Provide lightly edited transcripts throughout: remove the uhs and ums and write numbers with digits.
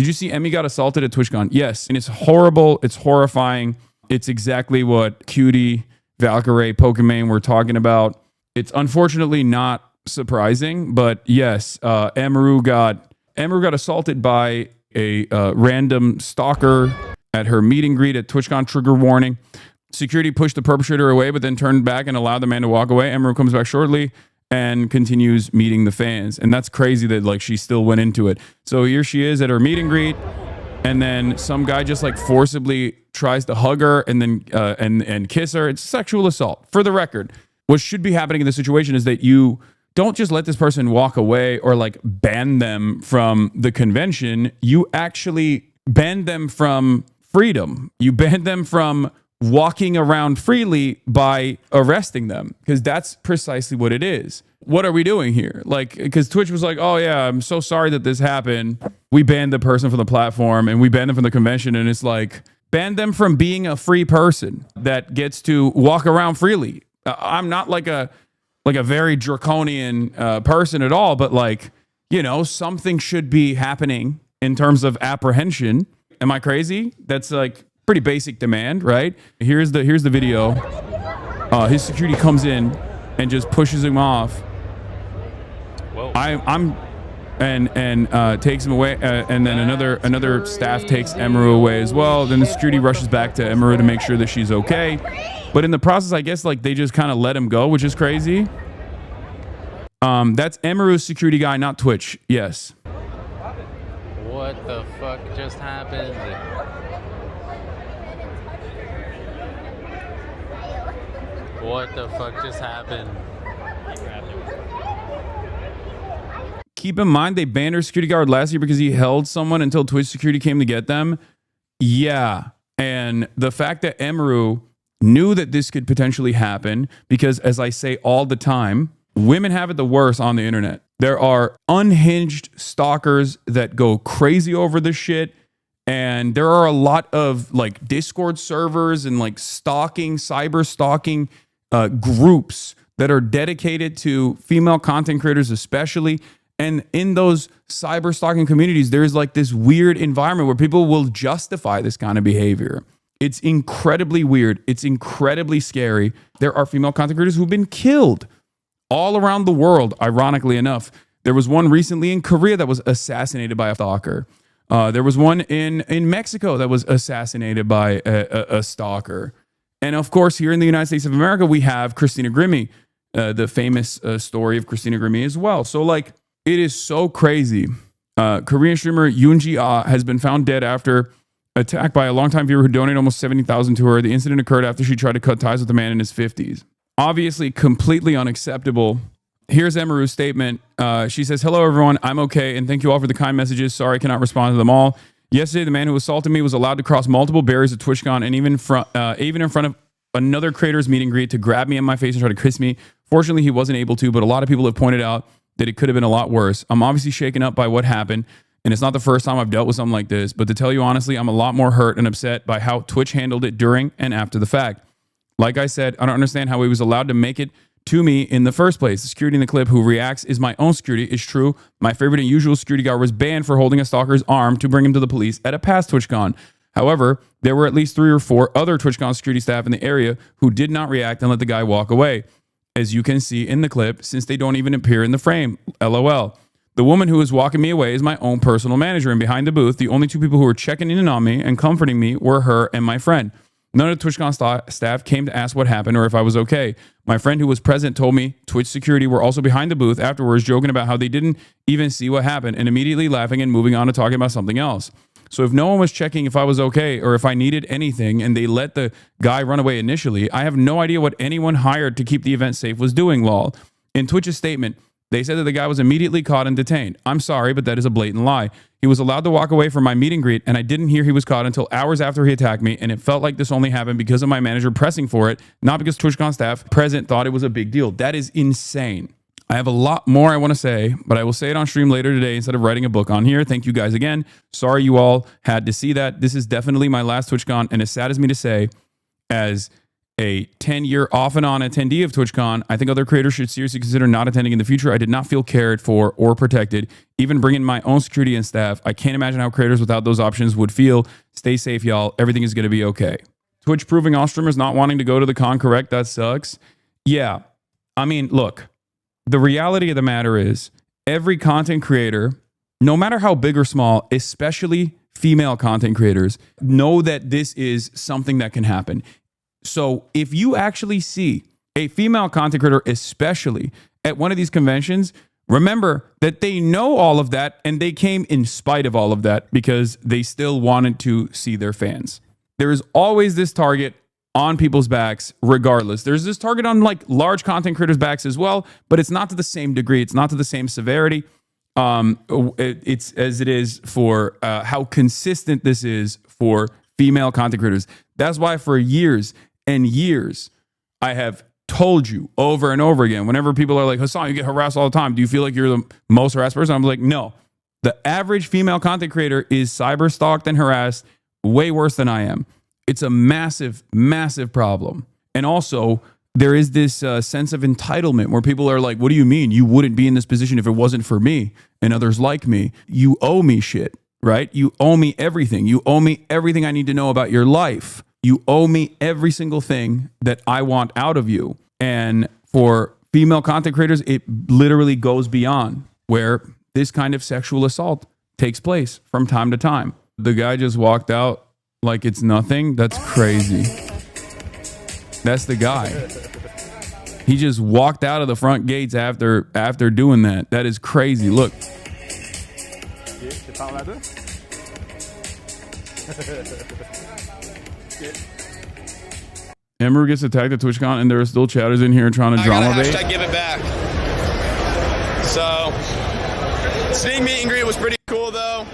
Did you see Emmy got assaulted at TwitchCon? Yes. And it's horrible. It's horrifying. It's exactly what Cutie, Valkyrie, Pokemon were talking about. It's unfortunately not surprising, but yes, Emiru got assaulted by a random stalker at her meet and greet at TwitchCon. Trigger warning. Security pushed the perpetrator away, but then turned back and allowed the man to walk away. Emiru comes back shortly and continues meeting the fans. And that's crazy that like she still went into it. So here she is at her meet and greet, and then some guy just like forcibly tries to hug her and then and kiss her. It's sexual assault. For the record, what should be happening in this situation is that you don't just let this person walk away or like ban them from the convention. You actually ban them from freedom. You ban them from walking around freely by arresting them, because that's precisely what it is. What are we doing here? Like, because Twitch was like, oh yeah, I'm so sorry that this happened. We banned the person from the platform and we banned them from the convention. And it's like, ban them from being a free person that gets to walk around freely. I'm not like a very draconian person at all, but like, you know, something should be happening in terms of apprehension. Am I crazy? That's like pretty basic demand, right? Here's the video. His security comes in and just pushes him off. Whoa. And takes him away, and then another staff takes Emiru away as well. Then the security rushes back to Emiru to make sure that she's okay. But in the process, I guess like they just kind of let him go, which is crazy. That's Emiru's security guy, not Twitch. Yes. What the fuck just happened? What the fuck just happened? Keep in mind, they banned her security guard last year because he held someone until Twitch security came to get them. Yeah. And the fact that Emiru knew that this could potentially happen, because as I say all the time, women have it the worst on the internet. There are unhinged stalkers that go crazy over this shit. And there are a lot of like Discord servers and like stalking, cyber stalking groups that are dedicated to female content creators especially. And in those cyber stalking communities, there's like this weird environment where people will justify this kind of behavior. It's incredibly weird. It's incredibly scary. There are female content creators who've been killed all around the world, ironically enough. There was one recently in Korea that was assassinated by a stalker. There was one in Mexico that was assassinated by a stalker. And of course, here in the United States of America, we have Christina Grimmie, the famous story of Christina Grimmie as well. So like, it is so crazy. Korean streamer Yoonji Ah has been found dead after attack by a longtime viewer who donated almost $70,000 to her. The incident occurred after she tried to cut ties with a man in his 50s. Obviously, completely unacceptable. Here's Emiru's statement. She says, "Hello, everyone. I'm okay, and thank you all for the kind messages. Sorry I cannot respond to them all. Yesterday, the man who assaulted me was allowed to cross multiple barriers at TwitchCon and even in front of another creator's meet and greet to grab me in my face and try to kiss me. Fortunately, he wasn't able to, but a lot of people have pointed out that it could have been a lot worse. I'm obviously shaken up by what happened, and it's not the first time I've dealt with something like this, but to tell you honestly, I'm a lot more hurt and upset by how Twitch handled it during and after the fact. Like I said, I don't understand how he was allowed to make it to me in the first place. The security in the clip who reacts is my own security. It's true. My favorite and usual security guard was banned for holding a stalker's arm to bring him to the police at a past TwitchCon. However, there were at least 3 or 4 other TwitchCon security staff in the area who did not react and let the guy walk away, as you can see in the clip, since they don't even appear in the frame. LOL. The woman who was walking me away is my own personal manager, and behind the booth, the only 2 people who were checking in on me and comforting me were her and my friend. None of the TwitchCon staff came to ask what happened or if I was okay. My friend who was present told me Twitch security were also behind the booth afterwards, joking about how they didn't even see what happened and immediately laughing and moving on to talking about something else. So if no one was checking if I was okay or if I needed anything and they let the guy run away initially, I have no idea what anyone hired to keep the event safe was doing, lol. In Twitch's statement, they said that the guy was immediately caught and detained. I'm sorry, but that is a blatant lie. He was allowed to walk away from my meet and greet, and I didn't hear he was caught until hours after he attacked me, and it felt like this only happened because of my manager pressing for it, not because TwitchCon staff present thought it was a big deal. That is insane. I have a lot more I want to say, but I will say it on stream later today instead of writing a book on here. Thank you guys again. Sorry you all had to see that. This is definitely my last TwitchCon, and as sad as me to say, as a 10-year off and on attendee of TwitchCon. I think other creators should seriously consider not attending in the future. I did not feel cared for or protected. Even bringing my own security and staff, I can't imagine how creators without those options would feel. Stay safe, y'all. Everything is going to be okay. Twitch proving all streamers not wanting to go to the con, correct? That sucks. Yeah. I mean, look, the reality of the matter is every content creator, no matter how big or small, especially female content creators, know that this is something that can happen. So if you actually see a female content creator, especially at one of these conventions, remember that they know all of that and they came in spite of all of that because they still wanted to see their fans. There is always this target on people's backs regardless. There's this target on like large content creators' backs as well, but it's not to the same degree. It's not to the same severity. It's as it is for how consistent this is for female content creators. That's why for years and years, I have told you over and over again, whenever people are like, Hasan, you get harassed all the time. Do you feel like you're the most harassed person? I'm like, no. The average female content creator is cyber stalked and harassed way worse than I am. It's a massive, massive problem. And also, there is this sense of entitlement where people are like, what do you mean? You wouldn't be in this position if it wasn't for me and others like me. You owe me shit, right? You owe me everything. You owe me everything I need to know about your life. You owe me every single thing that I want out of you. And for female content creators, it literally goes beyond where this kind of sexual assault takes place from time to time. The guy just walked out like it's nothing. That's crazy. That's the guy. He just walked out of the front gates after doing that. That is crazy. Look. Emiru gets attacked at TwitchCon and there are still chatters in here trying to drama bait. Hashtag give it back. So, seeing meet and greet was pretty cool though.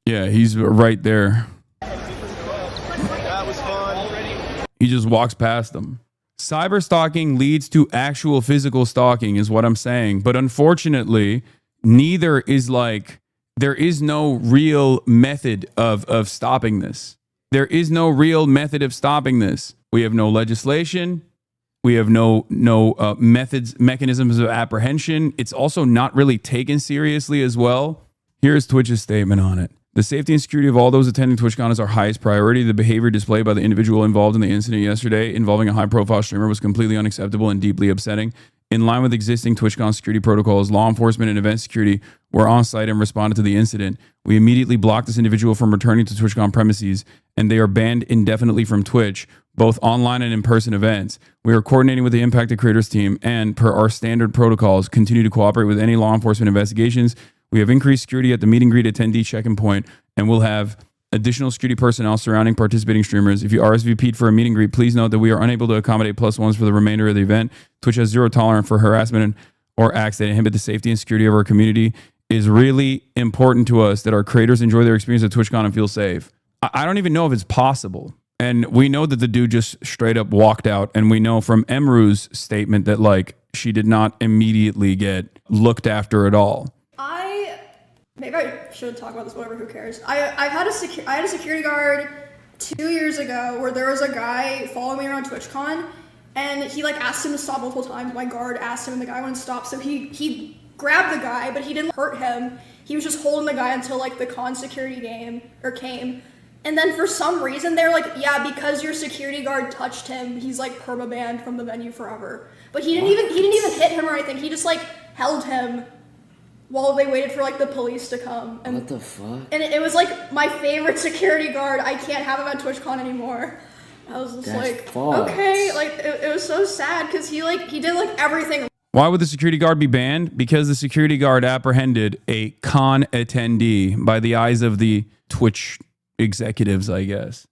Yeah, he's right there. That was fun. He just walks past them. Cyber stalking leads to actual physical stalking is what I'm saying. But unfortunately, neither is like, there is no real method of stopping this. There is no real method of stopping this. We have no legislation. We have no mechanisms of apprehension. It's also not really taken seriously as well. Here's Twitch's statement on it. The safety and security of all those attending TwitchCon is our highest priority. The behavior displayed by the individual involved in the incident yesterday involving a high-profile streamer was completely unacceptable and deeply upsetting. In line with existing TwitchCon security protocols, law enforcement and event security were on site and responded to the incident. We immediately blocked this individual from returning to TwitchCon premises, and they are banned indefinitely from Twitch, both online and in-person events. We are coordinating with the impacted creators team and, per our standard protocols, continue to cooperate with any law enforcement investigations. We have increased security at the meet and greet attendee check-in point, and we'll have additional security personnel surrounding participating streamers. If you RSVP'd for a meet and greet, please note that we are unable to accommodate +1s for the remainder of the event. Twitch has zero tolerance for harassment or acts that inhibit the safety and security of our community. It is really important to us that our creators enjoy their experience at TwitchCon and feel safe. I don't even know if it's possible. And we know that the dude just straight up walked out. And we know from Emiru's statement that like she did not immediately get looked after at all. Maybe I should talk about this, whatever, who cares. I had a security guard 2 years ago where there was a guy following me around TwitchCon and he like asked him to stop multiple times. My guard asked him and the guy wouldn't stop. So he grabbed the guy, but he didn't hurt him. He was just holding the guy until like the con security came. And then for some reason they're like, yeah, because your security guard touched him, he's like perma-banned from the venue forever. But he didn't even hit him or anything. He just like held him while they waited for like the police to come. And, what the fuck? And it was like my favorite security guard. I can't have him at TwitchCon anymore. I was just That's okay, like it was so sad because he did like everything. Why would the security guard be banned? Because the security guard apprehended a con attendee by the eyes of the Twitch executives, I guess.